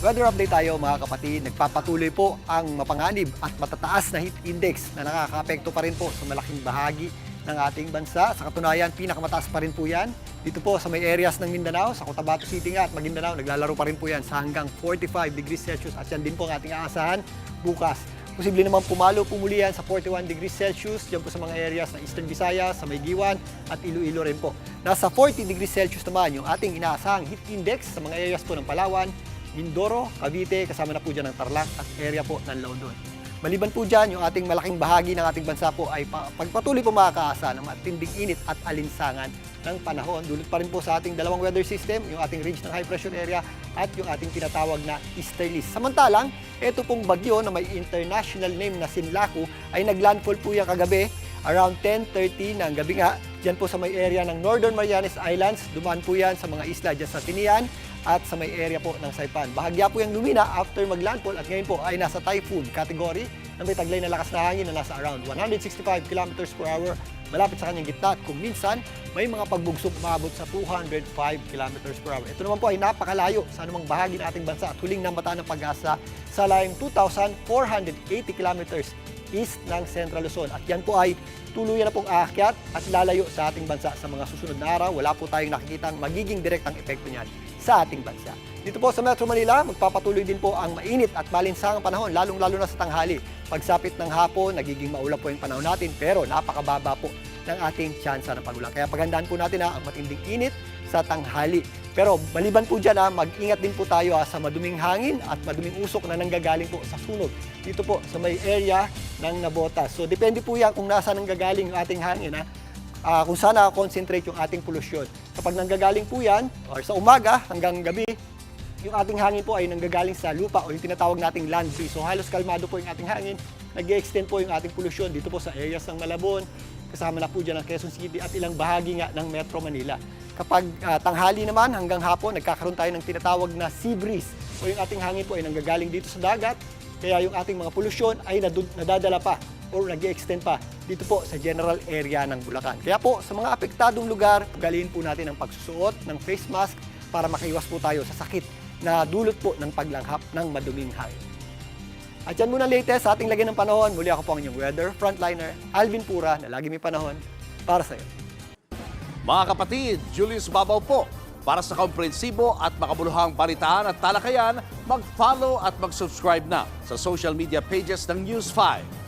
Weather update tayo mga kapatid. Nagpapatuloy po ang mapanganib at matataas na heat index na nakakaapekto pa rin po sa malaking bahagi ng ating bansa. Sa katunayan, pinakamataas pa rin po yan. Dito po sa may areas ng Mindanao, sa Cotabato City nga at Maguindanao, naglalaro pa rin po yan sa hanggang 45 degrees Celsius at yan din po ang ating aasahan bukas. Posible naman pumuli yan sa 41 degrees Celsius dyan po sa mga areas ng Eastern Visayas, sa Maygiwan at Iloilo rin po. Nasa 40 degrees Celsius naman yung ating inaasahang heat index sa mga areas po ng Palawan, Mindoro, Cavite, kasama na po dyan ng Tarlac at area po ng Laudon. Maliban po dyan, yung ating malaking bahagi ng ating bansa po ay pagpatuloy po makakaasa ng matinding init at alinsangan ng panahon. Dulot pa rin po sa ating dalawang weather system, yung ating ridge ng high pressure area at yung ating tinatawag na easterlies. Samantalang, ito pong bagyo na may international name na Sinlaku ay naglandfall po yan kagabi around 10:30 ng gabi nga. Diyan po sa may area ng Northern Marianas Islands, dumaan po yan sa mga isla dyan sa Tinian at sa may area po ng Saipan. Bahagya po yung lumina after maglandfall at ngayon po ay nasa typhoon category na may taglay na lakas na hangin na nasa around 165 km per hour malapit sa kanyang gitna at kung minsan may mga pagbugsok umabot sa 205 km per hour. Ito naman po ay napakalayo sa anumang bahagi ng ating bansa at huling nambataan ng Pag-asa sa layong 2,480 km east ng Central Luzon. At yan po ay tuluyan na pong aakyat at lalayo sa ating bansa sa mga susunod na araw. Wala po tayong nakikitang magiging direktang epekto niyan sa ating bansa. Dito po sa Metro Manila, magpapatuloy din po ang mainit at malinsangang panahon, lalong-lalo na sa tanghali. Pagsapit ng hapon, nagiging maulap po yung panahon natin, pero napakababa po ng ating tsansa ng pagulan. Kaya paghandaan po natin ang matinding init sa tanghali. Pero maliban po dyan, mag-ingat din po tayo sa maduming hangin at maduming usok na nanggagaling po sa sunog. Dito po sa may area ng Nabotas. So depende po yan kung nasa nanggagaling yung ating hangin. Kung saan concentrate yung ating polusyon. Kapag nanggagaling po yan, or sa umaga hanggang gabi, yung ating hangin po ay nanggagaling sa lupa o yung tinatawag nating land breeze. So halos kalmado po yung ating hangin, nag-extend po yung ating polusyon dito po sa areas ng Malabon, kasama na po dyan ang Quezon City at ilang bahagi nga ng Metro Manila. Kapag tanghali naman hanggang hapon, nagkakaroon tayo ng tinatawag na sea breeze o yung ating hangin po ay nanggagaling dito sa dagat, kaya yung ating mga polusyon ay nadadala pa o nag-extend pa dito po sa general area ng Bulacan. Kaya po sa mga apektadong lugar, ugaliin po natin ang pagsusuot ng face mask para makaiwas po tayo sa sakit na dulot po ng paglanghap ng maduming hangin. At yan muna latest sa ating lagyan ng panahon. Muli ako po ang inyong weather frontliner, Alvin Pura, na lagi may panahon para sa iyo. Mga kapatid, Julius Babaw po. Para sa komprehensibo at makabuluhang balitaan at talakayan, mag-follow at mag-subscribe na sa social media pages ng News 5.